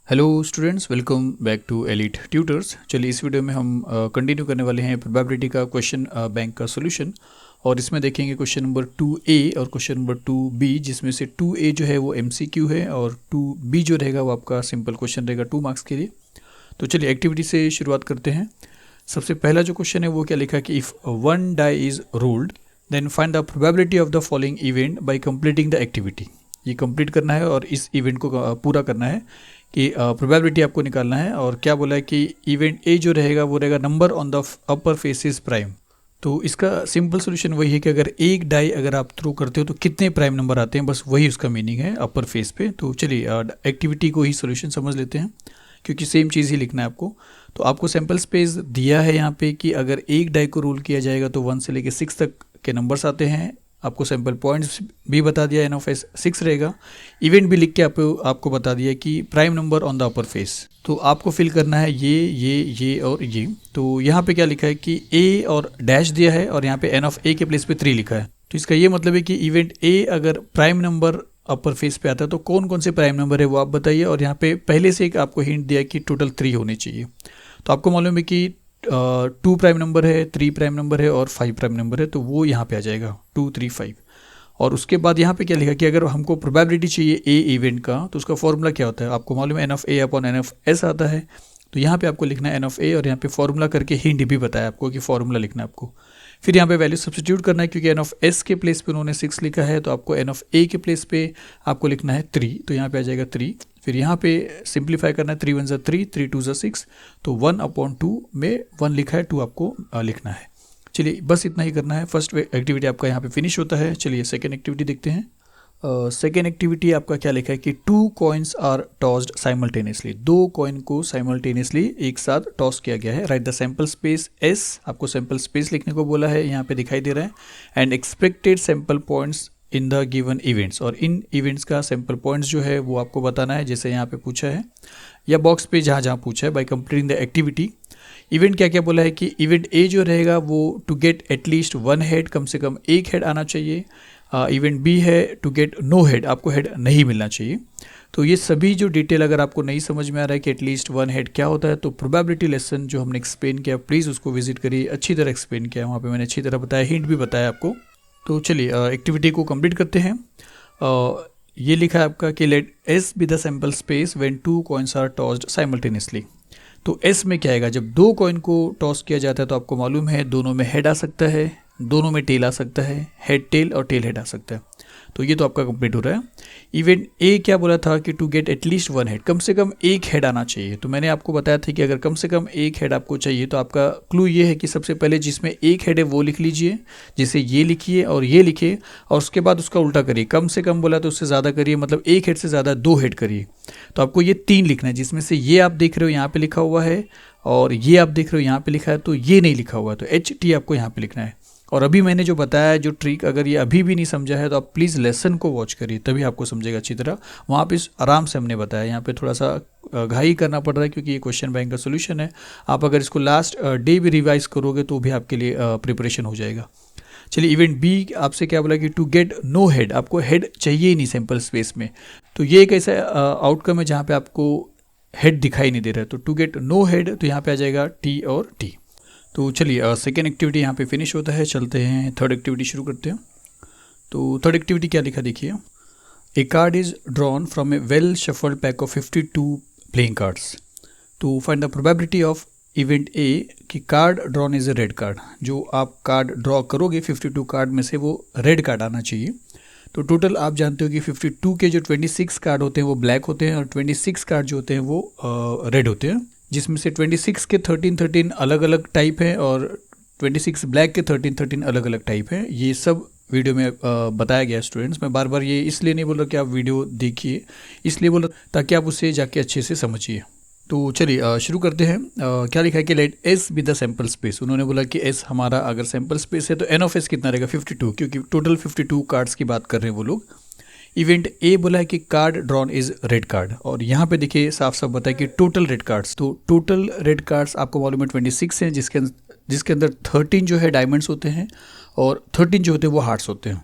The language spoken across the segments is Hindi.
Hello students, welcome back to Elite Tutors. चलिए इस वीडियो में हम कंटिन्यू करने वाले हैं प्रोबेबिलिटी का क्वेश्चन बैंक का सॉल्यूशन। और इसमें देखेंगे क्वेश्चन नंबर 2A और क्वेश्चन नंबर 2B, जिसमें से 2A जो है वो MCQ है और 2B जो रहेगा वो आपका सिंपल क्वेश्चन रहेगा 2 मार्क्स के लिए। तो चलिए एक्टिविटी से शुरुआत करते हैं। सबसे पहला जो क्वेश्चन है वो क्या लिखा कि if one die is rolled then find the probability of the following event by completing the activity. ये कंप्लीट करना है और इस इवेंट को पूरा करना है कि प्रोबेबिलिटी आपको निकालना है। और क्या बोला है कि इवेंट ए जो रहेगा वो रहेगा number on the upper face is prime. तो इसका सिंपल सोल्यूशन वही है कि अगर एक डाई अगर आप थ्रो करते हो तो कितने प्राइम नंबर आते हैं, बस वही उसका मीनिंग है अपर फेस पे। तो चलिए एक्टिविटी को ही सोल्यूशन समझ लेते हैं क्योंकि सेम चीज़ ही लिखना है आपको। तो आपको सैम्पल स्पेस दिया है यहाँ पे कि अगर एक डाई को रोल किया जाएगा तो 1 से लेकर 6 तक के नंबर्स आते हैं। आपको सैम्पल पॉइंट्स भी बता दिया, NF 6 रहेगा। इवेंट भी लिख के आपको बता दिया कि prime number on the upper face. तो आपको फिल करना है ये और ये। तो यहाँ पे क्या लिखा है कि A और डैश दिया है और यहाँ पे NF A के प्लेस पे 3 लिखा है। तो इसका ये मतलब है कि इवेंट A अगर प्राइम नंबर अपर फेस पे आता है तो कौन कौन से प्राइम नंबर है वो आप बताइए। और यहाँ पे पहले से एक आपको हिंट दिया है कि टोटल 3 होने चाहिए। तो आपको मालूम है कि 2 प्राइम नंबर है, 3 प्राइम नंबर है और 5 प्राइम नंबर है, तो वो यहाँ पे आ जाएगा 2, 3, 5। और उसके बाद यहाँ पे क्या लिखा कि अगर हमको प्रोबेबिलिटी चाहिए ए इवेंट का तो उसका फॉर्मूला क्या होता है, आपको मालूम है NF A upon NF S आता है। तो यहाँ पे आपको लिखना है NF A और यहाँ पे फॉर्मूला करके हिंट भी बताया आपको कि फॉर्मूला लिखना है आपको। फिर यहाँ पे वैल्यू सब्स्टिट्यूट करना है क्योंकि NF S के प्लेस पे उन्होंने 6 लिखा है, तो आपको NF A के प्लेस पे आपको लिखना है 3। तो यहाँ पे आ जाएगा 3। फिर यहाँ पे सिंप्लीफाई करना है, 3 1 ज़ा 3, 3 2 ज़ा 6। तो 1/2 में 1 लिखा है, 2 आपको लिखना है। चलिए बस इतना ही करना है। फर्स्ट एक्टिविटी आपका यहाँ पे फिनिश होता है। चलिए सेकेंड एक्टिविटी देखते हैं। सेकेंड एक्टिविटी आपका क्या लिखा है कि 2 coins are tossed simultaneously. 2 coin को साइमल्टेनियसली एक साथ टॉस किया गया है। Right the sample space S, आपको सैम्पल स्पेस लिखने को बोला है, यहाँ पे दिखाई दे रहा है। And expected sample points in the given events, और इन इवेंट्स का सैम्पल पॉइंट्स जो है वो आपको बताना है, जैसे यहाँ पे पूछा है या बॉक्स पे जहाँ जहाँ पूछा है। Bye completing the activity event क्या क्या बोला है कि इवेंट ए जो रहेगा वो टू गेट एटलीस्ट 1 हेड, कम से कम एक हेड आना चाहिए। इवेंट बी है टू गेट नो हेड, आपको हेड नहीं मिलना चाहिए। तो ये सभी जो डिटेल अगर आपको नहीं समझ में आ रहा है कि एटलीस्ट 1 हेड क्या होता है, तो प्रोबेबिलिटी लेसन जो हमने एक्सप्लेन किया प्लीज़ उसको विजिट करिए। अच्छी तरह एक्सप्लेन किया, वहाँ पे मैंने अच्छी तरह बताया, हिंट भी बताया आपको। तो चलिए एक्टिविटी को कंप्लीट करते हैं। ये लिखा है आपका कि let S be the sample space when 2 coins are tossed simultaneously. तो S में क्या आएगा, जब 2 कॉइन को टॉस किया जाता है तो आपको मालूम है दोनों में हेड आ सकता है, दोनों में टेल आ सकता है, हेड टेल और टेल हेड आ सकता है। तो ये तो आपका कंप्लीट हो रहा है। इवेंट ए क्या बोला था कि टू गेट एटलीस्ट 1 हेड, कम से कम एक हेड आना चाहिए। तो मैंने आपको बताया था कि अगर कम से कम एक हेड आपको चाहिए तो आपका क्लू ये है कि सबसे पहले जिसमें एक हेड है वो लिख लीजिए, जैसे ये लिखिए और ये लिखिए, और उसके बाद उसका उल्टा करिए। कम से कम बोला तो उससे ज़्यादा करिए, मतलब एक हेड से ज़्यादा 2 हेड करिए। तो आपको ये 3 लिखना है, जिसमें से ये आप देख रहे हो यहाँ पे लिखा हुआ है और ये आप देख रहे हो यहाँ पे लिखा है, तो ये नहीं लिखा हुआ है, तो HT आपको यहाँ पे लिखना है। और अभी मैंने जो बताया है जो ट्रिक, अगर ये अभी भी नहीं समझा है तो आप प्लीज़ लेसन को वॉच करिए, तभी आपको समझेगा अच्छी तरह। वहाँ पे आराम से हमने बताया, यहाँ पे थोड़ा सा घाई करना पड़ रहा है क्योंकि ये क्वेश्चन बैंक का सोल्यूशन है। आप अगर इसको लास्ट डे भी रिवाइज करोगे तो भी आपके लिए प्रिपरेशन हो जाएगा। चलिए इवेंट बी आपसे क्या बोला कि टू गेट नो हेड, आपको हेड चाहिए ही नहीं सैम्पल स्पेस में। तो ये एक ऐसा आउटकम है जहाँ पे आपको हेड दिखाई नहीं दे रहा है। तो टू गेट नो हेड, तो यहाँ पे आ जाएगा T और T। तो चलिए सेकेंड एक्टिविटी यहाँ पे फिनिश होता है। चलते हैं थर्ड एक्टिविटी शुरू करते हैं। तो थर्ड एक्टिविटी क्या लिखा देखिए, a card is drawn from a well shuffled pack of 52 playing cards to find the probability of event A कि card drawn is a red card. जो आप कार्ड ड्रॉ करोगे 52 कार्ड में से वो रेड कार्ड आना चाहिए। तो टोटल आप जानते हो कि 52 के जो 26 कार्ड होते हैं वो ब्लैक होते हैं और 26 कार्ड जो होते हैं वो रेड होते हैं, जिसमें से 26 के 13 अलग अलग टाइप हैं और 26 ब्लैक के 13 अलग अलग टाइप हैं। ये सब वीडियो में बताया गया है स्टूडेंट्स। मैं बार बार ये इसलिए नहीं बोल रहा कि आप वीडियो देखिए, इसलिए बोल रहा ताकि आप उसे जाके अच्छे से समझिए। तो चलिए शुरू करते हैं। क्या लिखा है कि let S be the sample space. उन्होंने बोला कि S हमारा अगर सैम्पल स्पेस है तो NF S कितना रहेगा 52, क्योंकि टोटल 52 कार्ड्स की बात कर रहे हैं वो लोग। इवेंट ए बोला है कि card drawn is red card, और यहाँ पे देखिए साफ साफ बताया कि टोटल रेड कार्ड्स। तो टोटल रेड कार्ड्स आपको मालूम है 26 हैं, जिसके अंदर 13 जो है डायमंड्स होते हैं और 13 जो होते हैं वो हार्ट्स होते हैं।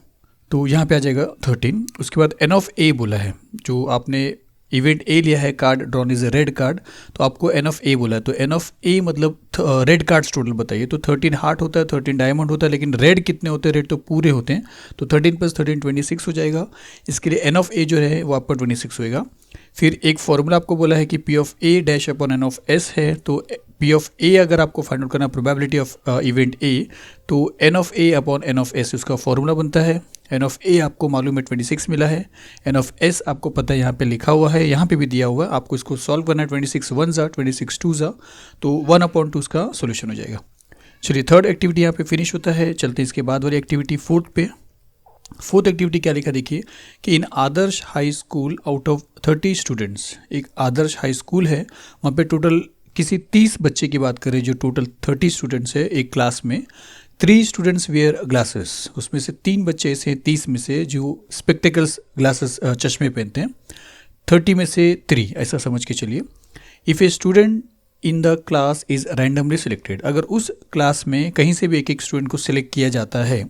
तो यहाँ पे आ जाएगा 13। उसके बाद NF A बोला है, जो आपने इवेंट ए लिया है, card drawn is A red card, तो आपको एन ऑफ ए बोला है, तो एन ऑफ ए मतलब रेड कार्ड्स टोटल बताइए। तो 13 हार्ट होता है, 13 डायमंड होता है, लेकिन रेड कितने होते हैं? रेड तो पूरे होते हैं, तो 13 + 13 26 हो जाएगा। इसके लिए एन ऑफ ए जो है वो आपका 26 होएगा। फिर एक फॉर्मूला आपको बोला है कि P of A dash upon N of S है, तो पी ऑफ ए अगर आपको फाइंड आउट करना प्रोबेबिलिटी ऑफ इवेंट ए, तो N of A upon N of S उसका फॉर्मूला बनता है। एन ऑफ ए आपको मालूम है 26 मिला है, एन ऑफ एस आपको पता है यहाँ पे लिखा हुआ है, यहाँ पे भी दिया हुआ है, आपको इसको सॉल्व करना है। 26 1 ज़ा 26 2 ज़ा, तो 1/2 उसका सोल्यूशन हो जाएगा। चलिए थर्ड एक्टिविटी यहाँ पे फिनिश होता है, चलते हैं इसके बाद वाली एक्टिविटी फोर्थ पे। फोर्थ एक्टिविटी क्या लिखा देखिए कि in Adarsh high school out of 30 students, एक आदर्श हाई स्कूल है, वहाँ पे टोटल किसी 30 बच्चे की बात करें, जो टोटल 30 स्टूडेंट्स है एक क्लास में, 3 स्टूडेंट्स वेयर ग्लासेस, उसमें से 3 बच्चे ऐसे हैं 30 में से जो स्पेक्टिकल्स ग्लासेस चश्मे पहनते हैं, 30 में से 3 ऐसा समझ के चलिए। If a student in the class is randomly selected, अगर उस क्लास में कहीं से भी एक एक स्टूडेंट को सिलेक्ट किया जाता है,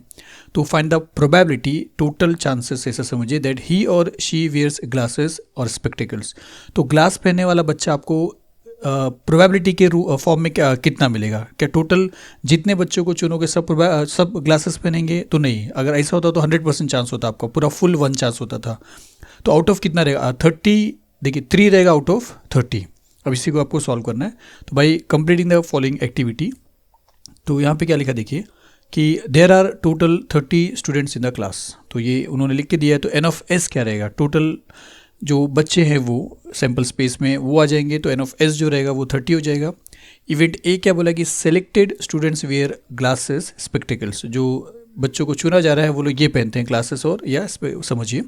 तो find the probability, total chances ऐसा समझिए, दैट ही और शी वेयर्स ग्लासेस और स्पेक्टिकल्स। तो ग्लास पहनने वाला बच्चा आपको प्रोबेबिलिटी के फॉर्म में कितना मिलेगा? क्या टोटल जितने बच्चों को चुनोगे सब ग्लासेस पहनेंगे? तो नहीं, अगर ऐसा होता तो 100% चांस होता, आपका पूरा फुल 1 चांस होता था। तो आउट ऑफ कितना रहेगा? 30, देखिए 3 रहेगा आउट ऑफ 30। अब इसी को आपको सॉल्व करना है। तो भाई कंप्लीटिंग द फॉलोइंग एक्टिविटी, तो यहाँ पे क्या लिखा देखिए कि there are total 30 students in the class, तो ये उन्होंने लिख के दिया है। तो एन ऑफ एस क्या रहेगा? टोटल जो बच्चे हैं वो सैम्पल स्पेस में वो आ जाएंगे, तो एन ऑफ एस जो रहेगा वो 30 हो जाएगा। इवेंट ए क्या बोला कि selected students where glasses spectacles, जो बच्चों को चुना जा रहा है वो लोग ये पहनते हैं ग्लासेस और या समझिए।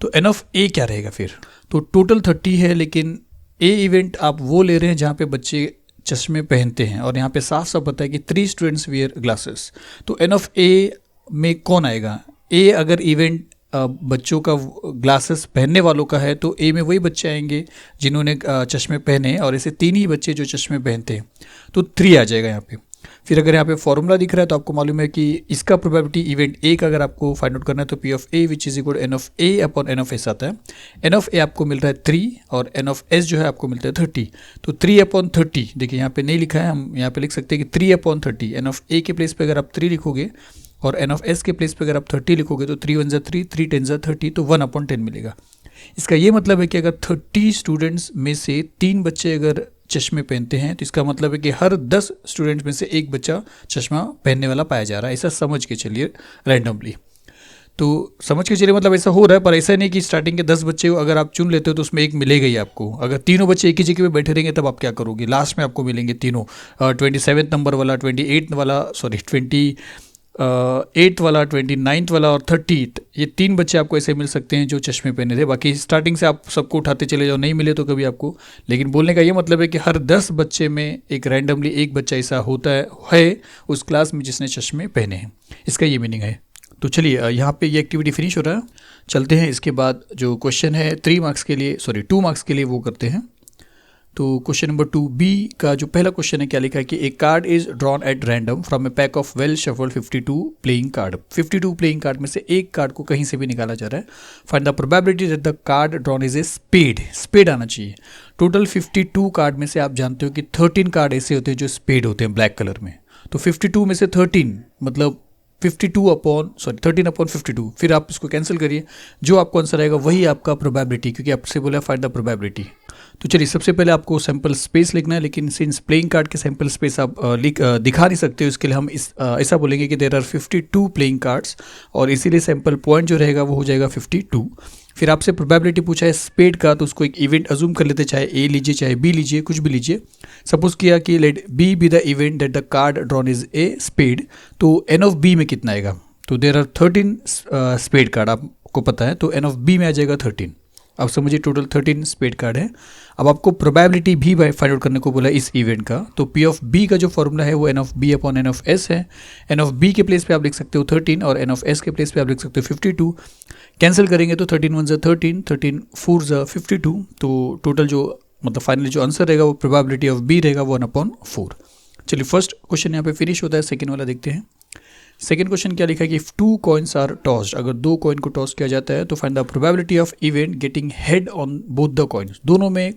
तो एन ऑफ ए क्या रहेगा फिर? तो टोटल 30 है, लेकिन ए इवेंट आप वो ले रहे हैं जहाँ पे बच्चे चश्मे पहनते हैं, और यहाँ पे साफ साफ पता है कि 3 स्टूडेंट्स वेयर ग्लासेस, तो एन ऑफ ए में कौन आएगा? ए अगर इवेंट बच्चों का ग्लासेस पहनने वालों का है, तो ए में वही बच्चे आएंगे जिन्होंने चश्मे पहने, और ऐसे 3 ही बच्चे जो चश्मे पहनते हैं, तो 3 आ जाएगा यहाँ पे। फिर अगर यहाँ पे फॉर्मूला दिख रहा है तो आपको मालूम है कि इसका प्रोबेबिलिटी इवेंट ए का अगर आपको फाइंड आउट करना है तो P of A which is equal N of A upon N of S आता है। एन ऑफ ए आपको मिल रहा है 3 और एन ऑफ एस जो है आपको मिलता है 30। तो 3/30, देखिए यहाँ पे नहीं लिखा है, हम यहाँ पे लिख सकते हैं कि 3/30। एन ऑफ ए के प्लेस पे अगर आप 3 लिखोगे और एन ऑफ एस के प्लेस पे अगर आप 30 लिखोगे, तो 3 1 ज़ा 3, 3 10 ज़ा 30, तो 1/10 मिलेगा। इसका ये मतलब है कि अगर 30 स्टूडेंट्स में से 3 बच्चे अगर चश्मे पहनते हैं, तो इसका मतलब है कि हर 10 स्टूडेंट्स में से एक बच्चा चश्मा पहनने वाला पाया जा रहा है, ऐसा समझ के चलिए रैंडमली। तो समझ के चलिए मतलब ऐसा हो रहा है, पर ऐसा नहीं कि स्टार्टिंग के 10 बच्चे अगर आप चुन लेते हो तो उसमें एक मिलेगा ही आपको। अगर तीनों बच्चे एक ही जगह पे बैठे रहेंगे तब आप क्या करोगे? लास्ट में आपको मिलेंगे तीनों, 27 नंबर वाला, 28 वाला, 28 वाला, 29 वाला और 30, ये 3 बच्चे आपको ऐसे मिल सकते हैं जो चश्मे पहने थे। बाकी स्टार्टिंग से आप सबको उठाते चले जाओ, नहीं मिले तो कभी आपको। लेकिन बोलने का ये मतलब है कि हर 10 बच्चे में एक रैंडमली एक बच्चा ऐसा होता है उस क्लास में जिसने चश्मे पहने हैं, इसका ये मीनिंग है। तो चलिए यहाँ पे ये एक्टिविटी फिनिश हो रहा है, चलते हैं इसके बाद जो क्वेश्चन है 2 मार्क्स के लिए वो करते हैं। तो क्वेश्चन नंबर 2B का जो पहला क्वेश्चन है क्या लिखा है कि a card is drawn at random from a pack of well shuffled 52 playing card. 52 playing card में से एक कार्ड को कहीं से भी निकाला जा रहा है। Find the probability that the card drawn is a spade आना चाहिए। टोटल 52 कार्ड में से आप जानते हो कि 13 कार्ड ऐसे होते हैं जो स्पेड होते हैं ब्लैक कलर में। तो 52 में से 13 मतलब 13/52, फिर आप इसको कैंसिल करिए, जो आपको आंसर आएगा वही आपका प्रोबेबिलिटी, क्योंकि आपसे बोला फाइंड द प्रोबेबिलिटी। तो चलिए सबसे पहले आपको सैंपल स्पेस लिखना है, लेकिन सिंस प्लेइंग कार्ड के सैंपल स्पेस आप दिखा नहीं सकते हो, इसके लिए हम ऐसा बोलेंगे कि देयर आर 52 प्लेइंग कार्ड्स, और इसीलिए सैंपल पॉइंट जो रहेगा वो हो जाएगा 52। फिर आपसे प्रोबेबिलिटी पूछा है स्पेड का, तो उसको एक इवेंट अज्यूम कर लेते, चाहे ए लीजिए चाहे बी लीजिए, कुछ भी लीजिए। सपोज किया कि let B be the event that the card drawn is a spade, तो एन ऑफ बी में कितना आएगा? तो देयर आर 13 स्पेड कार्ड आपको पता है, तो एन ऑफ बी में आ जाएगा 13। अब समझिए टोटल 13 स्पेड कार्ड है। अब आपको प्रोबेबिलिटी भी फाइंड आउट करने को बोला इस इवेंट का, तो पी ऑफ बी का जो फॉर्मूला है वो N of B upon N of S है। एन ऑफ बी के प्लेस पे आप लिख सकते हो 13 और एन ऑफ एस के प्लेस पे आप लिख सकते हो 52। कैंसिल करेंगे तो 13 1 ज़ा 13, 13 4 ज़ा 52, तो टोटल जो मतलब फाइनली जो आंसर रहेगा वो प्रोबेबिलिटी ऑफ बी रहेगा 1/4। चलिए फर्स्ट क्वेश्चन यहाँ पे फिनिश होता है, सेकेंड वाला देखते हैं। सेकेंड क्वेश्चन क्या लिखा है कि if two coins are tossed, अगर दो कॉइन को टॉस किया जाता है तो find the probability of event getting head on both the coins, दोनों में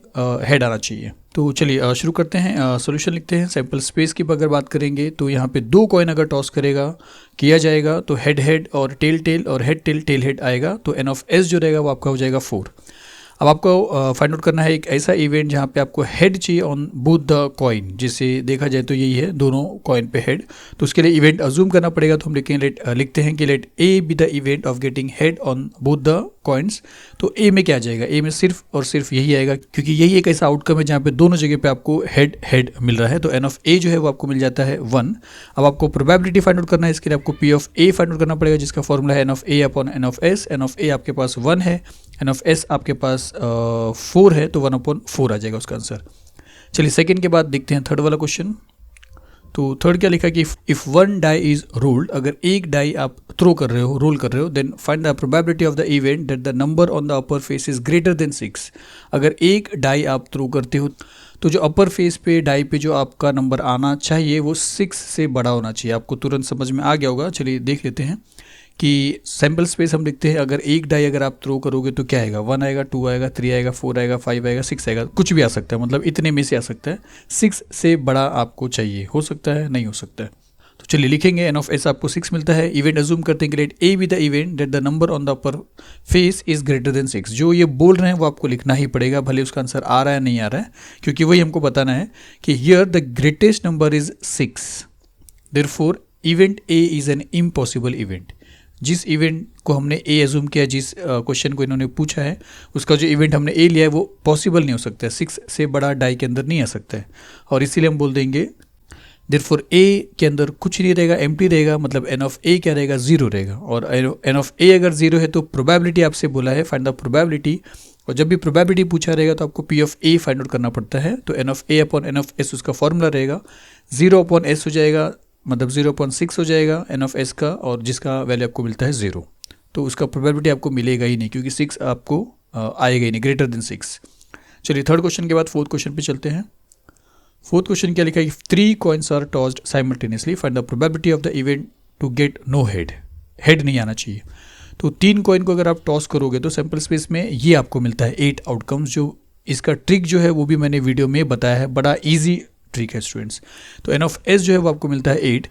हेड आना चाहिए। तो चलिए शुरू करते हैं, सॉल्यूशन लिखते हैं। सैम्पल स्पेस की अगर बात करेंगे तो यहाँ पे दो कॉइन अगर टॉस किया जाएगा तो हेड हेड और टेल टेल और हेड टेल टेल हेड आएगा, तो एन ऑफ एस जो रहेगा वो आपका हो जाएगा 4। अब आपको फाइंड आउट करना है एक ऐसा इवेंट जहाँ पे आपको हेड चाहिए ऑन बोथ द कॉइन, जिसे देखा जाए तो यही है, दोनों कॉइन पे हेड। तो उसके लिए इवेंट अज्यूम करना पड़ेगा, तो हम लिखते हैं कि let A be the event of getting head on both the coins. तो ए में क्या जाएगा, ए में सिर्फ और सिर्फ यही आएगा, क्योंकि यही एक ऐसा आउटकम है जहाँ पे दोनों जगह पे आपको हेड हेड मिल रहा है। तो एन ऑफ ए जो है वो आपको मिल जाता है 1। अब आपको प्रोबेबिलिटी फाइंड आउट करना है, इसके लिए आपको P of A find out करना पड़ेगा, जिसका फॉर्मूला है N of A upon N of S. N of A आपके पास 1 है, एन ऑफ एस आपके पास 4 है, तो 1/4 आ जाएगा उसका आंसर। चलिए सेकंड के बाद देखते हैं थर्ड वाला क्वेश्चन। तो थर्ड क्या लिखा कि if one die is rolled, अगर एक डाई आप थ्रो कर रहे हो, रोल कर रहे हो, then find the probability of the event that the number on the upper face is greater than 6। अगर एक डाई आप थ्रो करते हो तो जो अपर फेस पे डाई पे जो आपका नंबर आना चाहिए वो 6 से बड़ा होना चाहिए। आपको तुरंत समझ में आ गया होगा। चलिए देख लेते हैं कि सैम्पल स्पेस हम लिखते हैं, अगर एक डाई अगर आप थ्रो करोगे तो क्या आएगा, 1 आएगा, 2 आएगा, 3 आएगा, 4 आएगा, 5 आएगा, 6 आएगा, कुछ भी आ सकता है, मतलब इतने में से आ सकता है। 6 से बड़ा आपको चाहिए, हो सकता है, नहीं हो सकता है। तो चलिए लिखेंगे एन ऑफ एस आपको 6 मिलता है। इवेंट अज्यूम करते हैं कि let A be the event that the number on the upper face is greater than 6। जो ये बोल रहे हैं वो आपको लिखना ही पड़ेगा, भले उसका आंसर आ रहा है नहीं आ रहा है, क्योंकि वही हमको बताना है कि here the greatest number is 6, therefore event A is an impossible event. जिस इवेंट को हमने ए एज्यूम किया, जिस क्वेश्चन को इन्होंने पूछा है, उसका जो इवेंट हमने ए लिया है वो पॉसिबल नहीं हो सकता है, 6 से बड़ा डाई के अंदर नहीं आ सकता है। और इसीलिए हम बोल देंगे देयरफॉर ए के अंदर कुछ नहीं रहेगा, एम्प्टी रहेगा, मतलब एन ऑफ ए क्या रहेगा, 0 रहेगा। और एन ऑफ ए अगर 0 है तो प्रोबेबिलिटी आपसे बोला है फाइंड द प्रोबेबिलिटी, और जब भी प्रोबेबिलिटी पूछा रहेगा तो आपको P of A find out करना पड़ता है। तो N of A upon N of S उसका फॉर्मूला रहेगा, 0 अपॉन एस हो जाएगा, मतलब 0.6 हो जाएगा एन ऑफ एस का, और जिसका वैल्यू आपको मिलता है 0। तो उसका प्रोबेबिलिटी आपको मिलेगा ही नहीं, क्योंकि 6 आपको आएगा ही नहीं, ग्रेटर देन 6। चलिए थर्ड क्वेश्चन के बाद फोर्थ क्वेश्चन पे चलते हैं। फोर्थ क्वेश्चन क्या लिखा है, 3 coins are tossed simultaneously, find the probability of the event to get no head. Head नहीं आना चाहिए। तो 3 कॉइन को अगर आप टॉस करोगे तो सैम्पल स्पेस में ये आपको मिलता है 8 आउटकम्स। जो इसका ट्रिक जो है वो भी मैंने वीडियो में बताया है, बड़ा ईजी ट्रिक है स्टूडेंट्स। तो एन ऑफ एस जो है वो आपको मिलता है 8।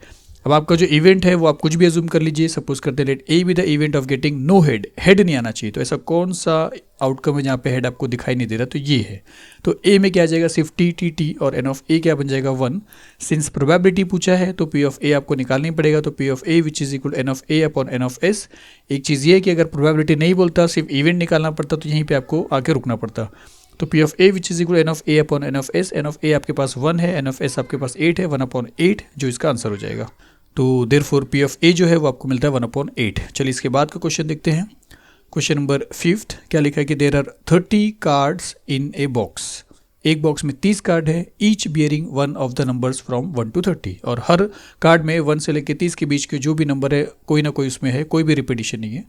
अब आपका जो इवेंट है वो आप कुछ भी अज्यूम कर लीजिए, सपोज करते हैं let A be the event of getting no head, head नहीं आना चाहिए। तो ऐसा कौन सा आउटकम है जहाँ पे हेड आपको दिखाई नहीं दे रहा, तो ये है। तो ए में क्या आ जाएगा, सिर्फ टी टी टी, और एन ऑफ ए क्या बन जाएगा 1। सिंस प्रोबेबिलिटी पूछा है तो पी ऑफ ए आपको निकालनी पड़ेगा, तो P of A which is equal N of A upon N of S. एक चीज़ ये है कि अगर प्रोबेबिलिटी नहीं बोलता, सिर्फ इवेंट निकालना पड़ता, तो यहीं पर आपको आके रुकना पड़ता। तो P of A which is equal N of A upon N of S. N of A आपके पास 1 है, एन ऑफ एस आपके पास 8 है, 1/8 जो इसका आंसर हो जाएगा। तो देयरफॉर पी ऑफ ए जो है वो आपको मिलता है 1/8। चलिए इसके बाद का क्वेश्चन देखते हैं। क्वेश्चन नंबर 5 क्या लिखा है कि there are 30 cards in a box. एक बॉक्स में 30 कार्ड है, each bearing 1 of the numbers from 1 to 30, और हर कार्ड में 1 से लेकर 30 के बीच के जो भी नंबर है कोई ना कोई उसमें है, कोई भी रिपीटिशन नहीं है।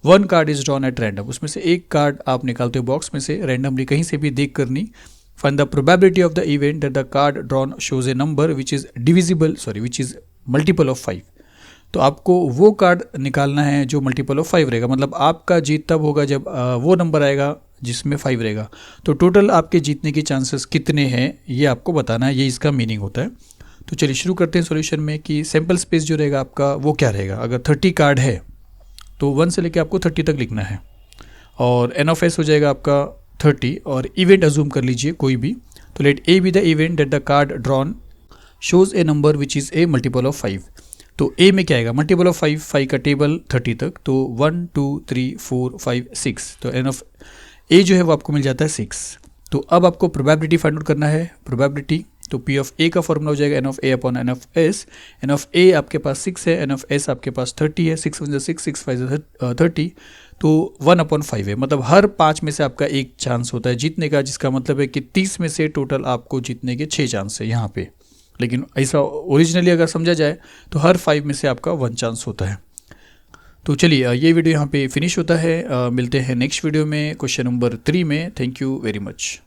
1 card is drawn at random, उसमें से एक कार्ड आप निकालते हो बॉक्स में से रैंडमली, कहीं से भी देख कर नहीं। Find the probability of the event that the card drawn shows a number which is multiple of 5। तो आपको वो कार्ड निकालना है जो मल्टीपल ऑफ 5 रहेगा, मतलब आपका जीत तब होगा जब वो नंबर आएगा जिसमें 5 रहेगा। तो टोटल आपके जीतने के चांसेस कितने हैं ये आपको बताना है, ये इसका मीनिंग होता है। तो चलिए शुरू करते हैं सॉल्यूशन में कि सैम्पल स्पेस जो रहेगा आपका वो क्या रहेगा। अगर 30 कार्ड है तो 1 से लेकर आपको 30 तक लिखना है, और एन ऑफ एस हो जाएगा आपका 30, और इवेंट अज्यूम कर लीजिए कोई भी। तो let A be the event that the card drawn shows a number which is a multiple of 5। तो ए में क्या आएगा, मल्टीपल ऑफ 5 का टेबल 30 तक, तो 1 2 3 4 5 6, तो एन ऑफ ए जो है वो आपको मिल जाता है 6। तो अब आपको प्रोबेबिलिटी फाइंड आउट करना है। प्रोबेबिलिटी तो पी ऑफ ए का फॉर्मूला हो जाएगा N of A upon N of S. N of A आपके पास 6 है, एन ऑफ एस आपके पास 30 है, 6 1 6 6 5 30, तो 1/5 है, मतलब हर 5 में से आपका एक चांस होता है जीतने का, जिसका मतलब है कि 30 में से टोटल आपको जीतने के 6 चांस है यहाँ पे। लेकिन ऐसा ओरिजिनली अगर समझा जाए तो हर 5 में से आपका 1 चांस होता है। तो चलिए ये वीडियो यहाँ पे फिनिश होता है। मिलते हैं नेक्स्ट वीडियो में क्वेश्चन नंबर 3 में। Thank you very much.